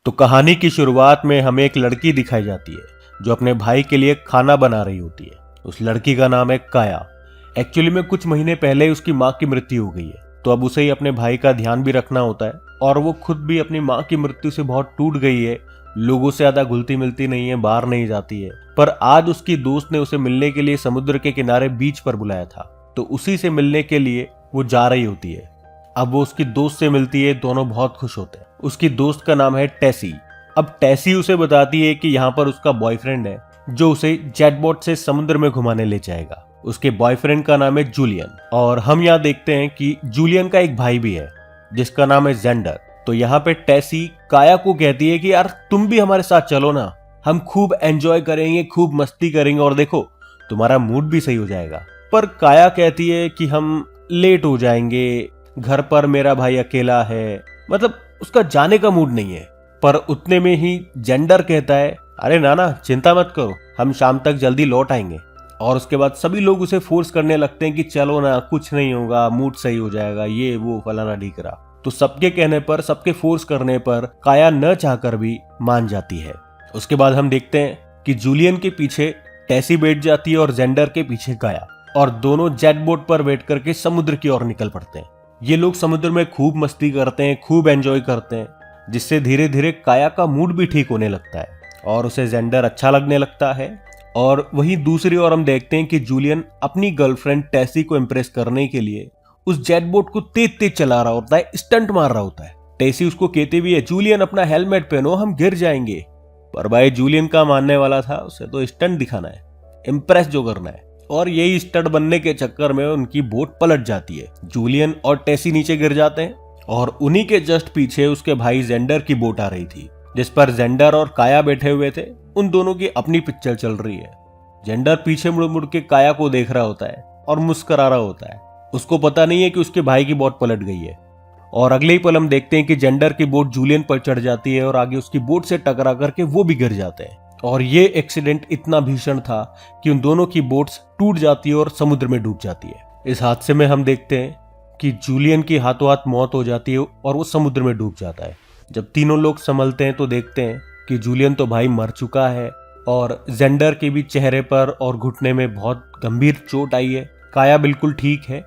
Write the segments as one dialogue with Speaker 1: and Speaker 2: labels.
Speaker 1: तो कहानी की शुरुआत में हमें एक लड़की दिखाई जाती है जो अपने भाई के लिए खाना बना रही होती है। उस लड़की का नाम है काया। एक्चुअली में कुछ महीने पहले ही उसकी माँ की मृत्यु हो गई है, तो अब उसे ही अपने भाई का ध्यान भी रखना होता है और वो खुद भी अपनी माँ की मृत्यु से बहुत टूट गई है। लोगों से ज्यादा घुलती मिलती नहीं है, बाहर नहीं जाती है। पर आज उसकी दोस्त ने उसे मिलने के लिए समुद्र के किनारे बीच पर बुलाया था, तो उसी से मिलने के लिए वो जा रही होती है। अब वो उसकी दोस्त से मिलती है, दोनों बहुत खुश होते हैं। उसकी दोस्त का नाम है टेसी। अब टेसी उसे बताती है कि यहाँ पर उसका बॉयफ्रेंड है जो उसे जेटबोट से समुद्र में घुमाने ले जाएगा। उसके बॉयफ्रेंड का नाम है जूलियन, और हम यहाँ देखते हैं कि जूलियन का एक भाई भी है जिसका नाम है जेंडर। तो यहाँ पे टेसी काया को कहती है कि यार तुम भी हमारे साथ चलो ना, हम खूब एंजॉय करेंगे, खूब मस्ती करेंगे और देखो तुम्हारा मूड भी सही हो जाएगा। पर काया कहती है कि हम लेट हो जाएंगे, घर पर मेरा भाई अकेला है, मतलब उसका जाने का मूड नहीं है। पर उतने में ही जेंडर कहता है अरे नाना चिंता मत करो, हम शाम तक जल्दी लौट आएंगे। और उसके बाद सभी लोग उसे फोर्स करने लगते हैं कि चलो ना, कुछ नहीं होगा, मूड सही हो जाएगा, ये वो फलाना ढीकरा। तो सबके कहने पर, सबके फोर्स करने पर काया न चाहकर भी मान जाती है। उसके बाद हम देखते हैं कि जूलियन के पीछे टेसी बैठ जाती है और जेंडर के पीछे काया, और दोनों जेट बोट पर बैठ करके समुद्र की ओर निकल पड़ते हैं। ये लोग समुद्र में खूब मस्ती करते हैं, खूब एंजॉय करते हैं, जिससे धीरे धीरे काया का मूड भी ठीक होने लगता है और उसे जेंडर अच्छा लगने लगता है। और वहीं दूसरी ओर हम देखते हैं कि जूलियन अपनी गर्लफ्रेंड टेसी को इम्प्रेस करने के लिए उस जेट बोट को तेज तेज चला रहा होता है, स्टंट मार रहा होता है। टेसी उसको कहती भी है जूलियन अपना हेलमेट पहनो, हम गिर जाएंगे। पर भाई जूलियन का मानने वाला था, उसे तो स्टंट दिखाना है, इम्प्रेस जो करना है। और यही स्टंट बनने के चक्कर में उनकी बोट पलट जाती है, जूलियन और टेसी नीचे गिर जाते हैं और उन्हीं के जस्ट पीछे उसके भाई जेंडर की बोट आ रही थी, जिस पर जेंडर और काया बैठे हुए थे। उन दोनों की अपनी पिक्चर चल रही है। जेंडर पीछे मुड़ मुड़ के काया को देख रहा होता है और मुस्कुरा रहा होता है। उसको पता नहीं है कि उसके भाई की बोट पलट गई है। और अगले ही पल हम देखते हैं कि जेंडर की बोट जूलियन पर चढ़ जाती है और आगे उसकी बोट से टकरा करके वो भी गिर जाते हैं। और ये एक्सीडेंट इतना भीषण था कि उन दोनों की बोट्स टूट जाती है और समुद्र में डूब जाती है। इस हादसे में हम देखते हैं कि जूलियन की हाथों हाथ मौत हो जाती है और वो समुद्र में डूब जाता है। जब तीनों लोग संभलते हैं तो देखते हैं कि जूलियन तो भाई मर चुका है और जेंडर के भी चेहरे पर और घुटने में बहुत गंभीर चोट आई है। काया बिल्कुल ठीक है,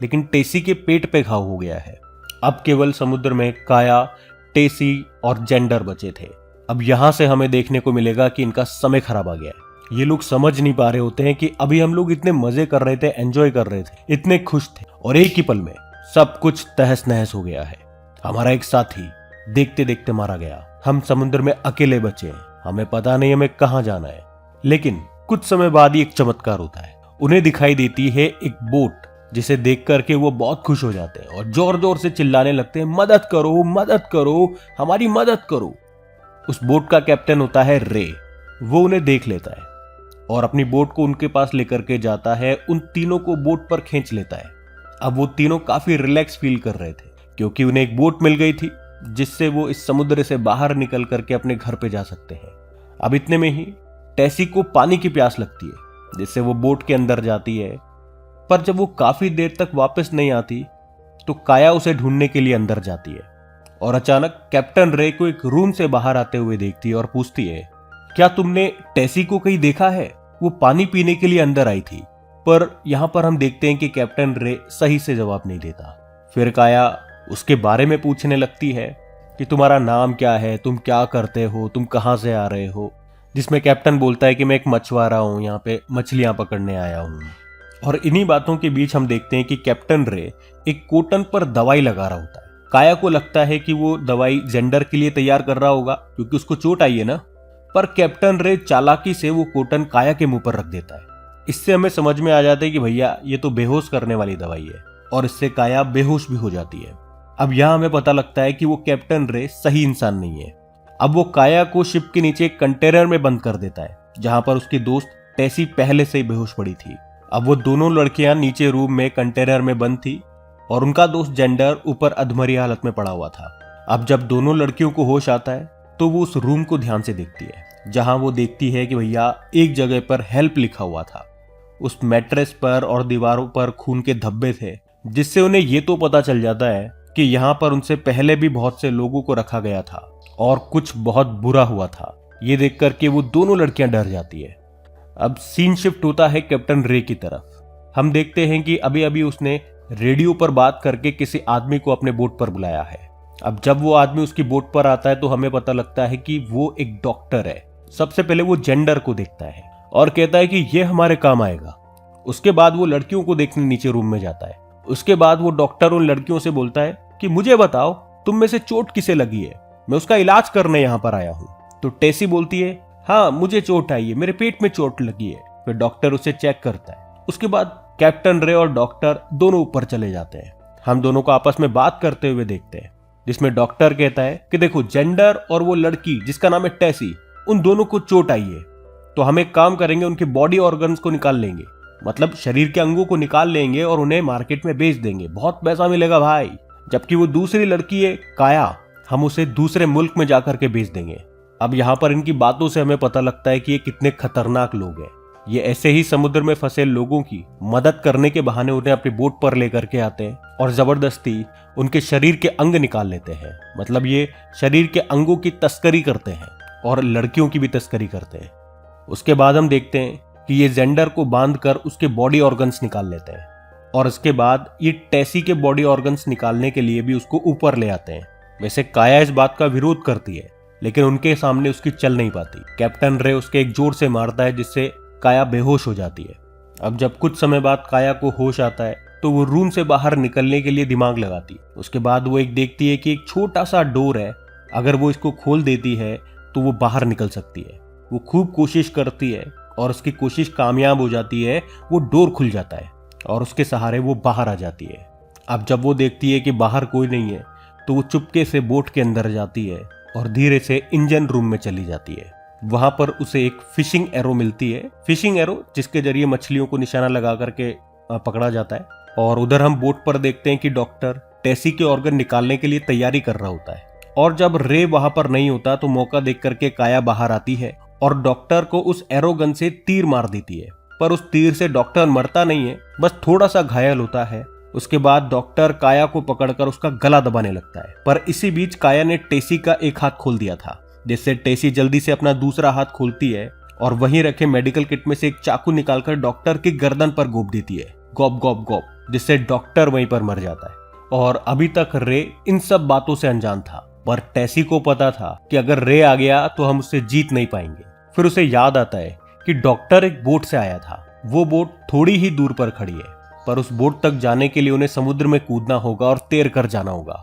Speaker 1: लेकिन टेसी के पेट पे घाव हो गया है। अब केवल समुद्र में काया, टेसी और जेंडर बचे थे। अब यहां से हमें देखने को मिलेगा कि इनका समय खराब आ गया है। ये लोग समझ नहीं पा रहे होते हैं कि अभी हम लोग इतने मजे कर रहे थे, एंजॉय कर रहे थे, इतने खुश थे, और एक ही पल में सब कुछ तहस नहस हो गया है। हमारा एक साथी देखते देखते मारा गया, हम समुद्र में अकेले बचे हैं, हमें पता नहीं हमें कहां जाना है। लेकिन कुछ समय बाद ही एक चमत्कार होता है। उन्हें दिखाई देती है एक बोट, जिसे देख करके वो बहुत खुश हो जाते हैं और जोर जोर से चिल्लाने लगते हैं मदद करो, मदद करो, हमारी मदद करो। उस बोट का कैप्टन होता है रे। वो उन्हें देख लेता है और अपनी बोट को उनके पास लेकर के जाता है, उन तीनों को बोट पर खींच लेता है। अब वो तीनों काफी रिलैक्स फील कर रहे थे क्योंकि उन्हें एक बोट मिल गई थी जिससे वो इस समुद्र से बाहर निकल करके अपने घर पे जा सकते हैं। अब इतने में ही टेसी को पानी की प्यास लगती है, जिससे वो बोट के अंदर जाती है। पर जब वो काफी देर तक वापस नहीं आती तो काया उसे ढूंढने के लिए अंदर जाती है और अचानक कैप्टन रे को एक रूम से बाहर आते हुए देखती है और पूछती है क्या तुमने टेसी को कहीं देखा है? वो पानी पीने के लिए अंदर आई थी। पर यहां पर हम देखते हैं कि कैप्टन रे सही से जवाब नहीं देता। फिर काया उसके बारे में पूछने लगती है कि तुम्हारा नाम क्या है, तुम क्या करते हो, तुम कहां से आ रहे हो? जिसमें कैप्टन बोलता है कि मैं एक मछुआरा हूं, यहाँ पे मछलियां पकड़ने आया हूं। और इन्हीं बातों के बीच हम देखते हैं कि कैप्टन रे एक कोटन पर दवाई लगा रहा होता है। काया को लगता है कि वो दवाई जेंडर के लिए तैयार कर रहा होगा क्योंकि उसको चोट आई है ना। पर कैप्टन रे चालाकी से वो कोटन काया के मुंह पर रख देता है। इससे हमें समझ में आ जाता है कि भैया ये तो बेहोश करने वाली दवाई है, और इससे काया बेहोश भी हो जाती है। अब यहाँ हमें पता लगता है कि वो कैप्टन रे सही इंसान नहीं है। अब वो काया को शिप के नीचे एक कंटेनर में बंद कर देता है जहां पर उसकी दोस्त टेसी पहले से ही बेहोश पड़ी थी। अब वो दोनों लड़कियां नीचे रूम में कंटेनर में बंद थी और उनका दोस्त जेंडर ऊपर अधमरी हालत में पड़ा हुआ था। अब जब दोनों लड़कियों को होश आता है तो वो उस रूम को ध्यान से देखती है जहां वो देखती है कि भैया एक जगह पर हेल्प लिखा हुआ था। उस मैट्रेस पर और दीवारों पर खून के धब्बे थे, जिससे उन्हें ये तो पता चल जाता है कि यहाँ पर उनसे पहले भी बहुत से लोगों को रखा गया था और कुछ बहुत बुरा हुआ था। ये देख करके वो दोनों लड़कियां डर जाती है। अब सीन शिफ्ट होता है कैप्टन रे की तरफ। हम देखते हैं कि अभी अभी उसने रेडियो पर बात करके किसी आदमी को अपने बोट पर बुलाया है। अब जब वो आदमी उसकी बोट पर आता है तो हमें पता लगता है कि वो एक डॉक्टर है। सबसे पहले वो जेंडर को देखता है और कहता है कि ये हमारे काम आएगा। उसके बाद वो लड़कियों को देखने नीचे रूम में जाता है। उसके बाद वो डॉक्टर उन लड़कियों से बोलता है कि मुझे बताओ तुम में से चोट किसे लगी है, मैं उसका इलाज करने यहाँ पर आया हूँ। तो टेसी बोलती है हाँ मुझे चोट आई है, मेरे पेट में चोट लगी है। फिर डॉक्टर उसे चेक करता है। उसके बाद कैप्टन रे और डॉक्टर दोनों ऊपर चले जाते हैं। हम दोनों को आपस में बात करते हुए देखते हैं, जिसमें डॉक्टर कहता है कि देखो जेंडर और वो लड़की जिसका नाम है टेसी, उन दोनों को चोट आई है, तो हम एक काम करेंगे, उनके बॉडी ऑर्गन्स को निकाल लेंगे, मतलब शरीर के अंगों को निकाल लेंगे और उन्हें मार्केट में बेच देंगे, बहुत पैसा मिलेगा भाई। जबकि वो दूसरी लड़की है काया, हम उसे दूसरे मुल्क में जाकर के बेच देंगे। अब यहाँ पर इनकी बातों से हमें पता लगता है कि ये कितने खतरनाक लोग हैं। ये ऐसे ही समुद्र में फंसे लोगों की मदद करने के बहाने उन्हें अपनी बोट पर लेकर के आते हैं और जबरदस्ती उनके शरीर के अंग निकाल लेते हैं। मतलब ये शरीर के अंगों की तस्करी करते हैं और लड़कियों की भी तस्करी करते हैं। उसके बाद हम देखते हैं कि ये जेंडर को बांधकर उसके बॉडी ऑर्गन्स निकाल लेते हैं और इसके बाद ये टेसी के बॉडी ऑर्गन्स निकालने के लिए भी उसको ऊपर ले आते हैं। वैसे काया इस बात का विरोध करती है, लेकिन उनके सामने उसकी चल नहीं पाती। कैप्टन रे उसके एक जोर से मारता है जिससे काया बेहोश हो जाती है। अब जब कुछ समय बाद काया को होश आता है तो वो रूम से बाहर निकलने के लिए दिमाग लगाती है। उसके बाद वो एक देखती है कि एक छोटा सा डोर है, अगर वो इसको खोल देती है तो वो बाहर निकल सकती है। वो खूब कोशिश करती है और उसकी कोशिश कामयाब हो जाती है। वो डोर खुल जाता है और उसके सहारे वो बाहर आ जाती है। अब जब वो देखती है कि बाहर कोई नहीं है तो वो चुपके से बोट के अंदर जाती है और धीरे से इंजन रूम में चली जाती है। वहां पर उसे एक फिशिंग एरो मिलती है, फिशिंग एरो जिसके जरिए मछलियों को निशाना लगा करके पकड़ा जाता है। और उधर हम बोट पर देखते हैं कि डॉक्टर टेसी के ऑर्गन निकालने के लिए तैयारी कर रहा होता है। और जब रे वहां पर नहीं होता तो मौका देख करके काया बाहर आती है और डॉक्टर को उस एरो गन से तीर मार देती है। पर उस तीर से डॉक्टर मरता नहीं है, बस थोड़ा सा घायल होता है। उसके बाद डॉक्टर काया को पकड़कर उसका गला दबाने लगता है। पर इसी बीच काया ने टेसी का एक हाथ खोल दिया था, जिससे टेसी जल्दी से अपना दूसरा हाथ खोलती है और वहीं रखे मेडिकल किट में से एक चाकू निकालकर डॉक्टर की गर्दन पर गोप देती है, गॉप गॉप गॉप, जिससे डॉक्टर वहीं पर मर जाता है। और अभी तक रे इन सब बातों से अनजान था, पर टेसी को पता था कि अगर रे आ गया तो हम उससे जीत नहीं पाएंगे। फिर उसे याद आता है कि डॉक्टर एक बोट से आया था, वो बोट थोड़ी ही दूर पर खड़ी है, पर उस बोट तक जाने के लिए उन्हें समुद्र में कूदना होगा और तैर कर जाना होगा।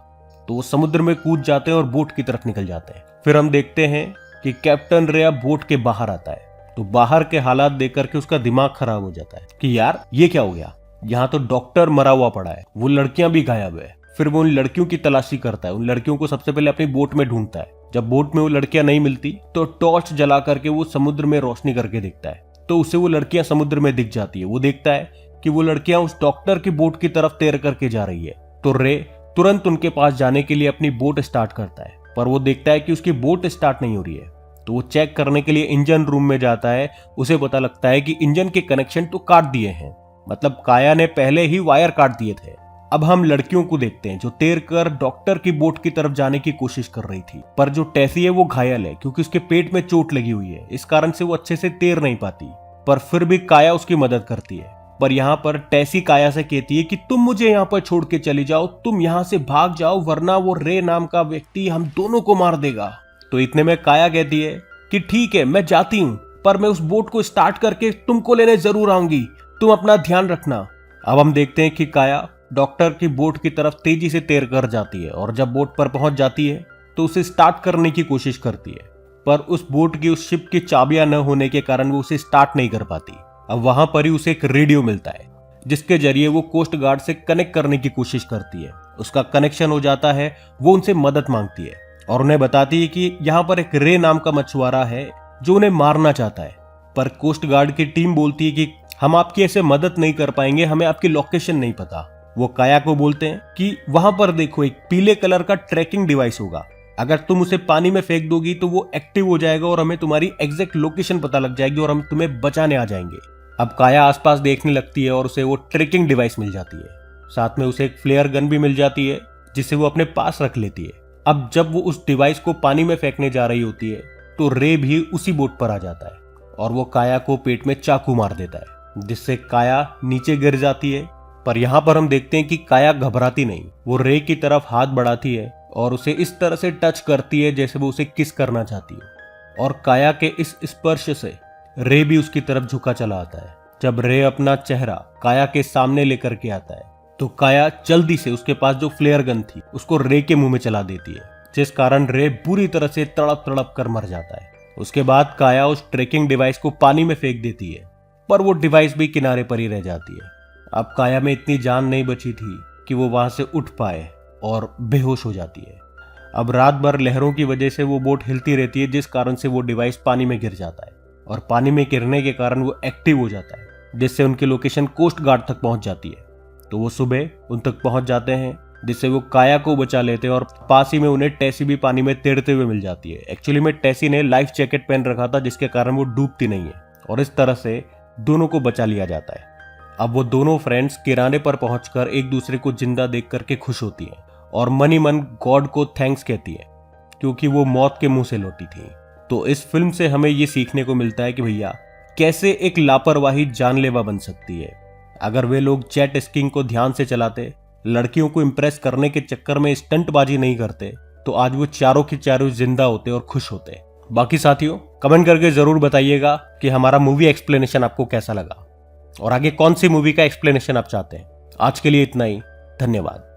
Speaker 1: तो वो समुद्र में कूद जाते हैं और बोट की तरफ निकल जाते हैं। फिर हम देखते हैं कि कैप्टन रे अब बोट के बाहर आता है। तो बाहर के हालात देख करके उसका दिमाग खराब हो जाता है कि यार ये क्या हो गया, यहाँ तो डॉक्टर मरा हुआ पड़ा है, वो लड़कियां भी गायब है। फिर वो उन लड़कियों की तलाशी करता है, उन लड़कियों को सबसे पहले अपनी बोट में ढूंढता है। जब बोट में वो लड़कियां नहीं मिलती तो टॉर्च जला करके वो समुद्र में रोशनी करके देखता है, तो उसे वो लड़कियां समुद्र में दिख जाती है। वो देखता है कि वो लड़कियां उस डॉक्टर की बोट की तरफ तैर करके जा रही है। तो रे तुरंत उनके पास जाने के लिए अपनी बोट स्टार्ट करता है, पर वो देखता है कि उसकी बोट स्टार्ट नहीं हो रही है। तो वो चेक करने के लिए इंजन रूम में जाता है। उसे पता लगता है कि इंजन के कनेक्शन तो काट दिए हैं, मतलब काया ने पहले ही वायर काट दिए थे। अब हम लड़कियों को देखते हैं जो तैर कर डॉक्टर की बोट की तरफ जाने की कोशिश कर रही थी, पर जो टेसी है वो घायल है क्योंकि उसके पेट में चोट लगी हुई है, इस कारण से वो अच्छे से तैर नहीं पाती। पर फिर भी काया उसकी मदद करती है। पर यहाँ पर टेसी काया से कहती है कि तुम मुझे यहाँ पर छोड़ के चली जाओ, तुम यहाँ से भाग जाओ, वरना वो रे नाम का व्यक्ति हम दोनों को मार देगा। तो इतने में काया कहती है कि ठीक है मैं जाती हूँ, पर मैं उस बोट को स्टार्ट करके तुमको लेने जरूर आऊंगी, तुम अपना ध्यान रखना। अब हम देखते हैं कि काया डॉक्टर की बोट की तरफ तेजी से तैर कर जाती है और जब बोट पर पहुंच जाती है तो उसे स्टार्ट करने की कोशिश करती है, पर उस बोट की उस शिप की चाबियां न होने के कारण वो उसे स्टार्ट नहीं कर पाती। अब वहां पर ही उसे एक रेडियो मिलता है जिसके जरिए वो कोस्ट गार्ड से कनेक्ट करने की कोशिश करती है। उसका कनेक्शन हो जाता है, वो उनसे मदद मांगती है और उन्हें बताती है कि यहाँ पर एक रे नाम का मछुआरा है जो उन्हें मारना चाहता है। पर कोस्ट गार्ड की टीम बोलती है कि हम आपकी ऐसे मदद नहीं कर पाएंगे, हमें आपकी लोकेशन नहीं पता। वो काया को बोलते हैं कि वहां पर देखो एक पीले कलर का ट्रैकिंग डिवाइस होगा, अगर तुम उसे पानी में फेंक दोगी तो वो एक्टिव हो जाएगा और हमें तुम्हारी एग्जैक्ट लोकेशन पता लग जाएगी और हम तुम्हें बचाने आ जाएंगे। अब काया आसपास देखने लगती है और उसे वो ट्रैकिंग डिवाइस मिल जाती है, साथ में उसे एक फ्लेयर गन भी मिल जाती है जिसे वो अपने पास रख लेती है। अब जब वो उस डिवाइस को पानी में फेंकने जा रही होती है तो रे भी उसी बोट पर आ जाता है और वो काया को पेट में चाकू मार देता है, जिससे काया नीचे गिर जाती है। पर यहाँ पर हम देखते हैं कि काया घबराती नहीं, वो रे की तरफ हाथ बढ़ाती है और उसे इस तरह से टच करती है जैसे वो उसे किस करना चाहती है। और काया के इस स्पर्श से रे भी उसकी तरफ झुका चला आता है। जब रे अपना चेहरा काया के सामने लेकर के आता है तो काया जल्दी से उसके पास जो फ्लेयर गन थी उसको रे के मुंह में चला देती है, जिस कारण रे बुरी तरह से तड़प तड़प कर मर जाता है। उसके बाद काया उस ट्रैकिंग डिवाइस को पानी में फेंक देती है, पर वो डिवाइस भी किनारे पर ही रह जाती है। अब काया में इतनी जान नहीं बची थी कि वो वहां से उठ पाए और बेहोश हो जाती है। अब रात भर लहरों की वजह से वो बोट हिलती रहती है, जिस कारण से वो डिवाइस पानी में गिर जाता है और पानी में गिरने के कारण वो एक्टिव हो जाता है, जिससे उनकी लोकेशन कोस्ट गार्ड तक पहुंच जाती है। तो वो सुबह उन तक पहुंच जाते हैं, जिससे वो काया को बचा लेते हैं और पास ही में उन्हें टेसी भी पानी में तैरते हुए मिल जाती है। एक्चुअली में टेसी ने लाइफ जैकेट पहन रखा था, जिसके कारण वो डूबती नहीं है और इस तरह से दोनों को बचा लिया जाता है। अब वो दोनों फ्रेंड्स किराने पर पहुंचकर एक दूसरे को जिंदा देख करके खुश होती हैं और मन ही मन गॉड को थैंक्स कहती है, क्योंकि वो मौत के मुंह से लौटी थी। तो इस फिल्म से हमें ये सीखने को मिलता है कि भैया कैसे एक लापरवाही जानलेवा बन सकती है। अगर वे लोग जेट स्कीइंग को ध्यान से चलाते, लड़कियों को इंप्रेस करने के चक्कर में स्टंटबाजी नहीं करते, तो आज वो चारों के चारों जिंदा होते और खुश होते। बाकी साथियों कमेंट करके जरूर बताइएगा कि हमारा मूवी एक्सप्लेनेशन आपको कैसा लगा और आगे कौन सी मूवी का एक्सप्लेनेशन आप चाहते हैं। आज के लिए इतना ही, धन्यवाद।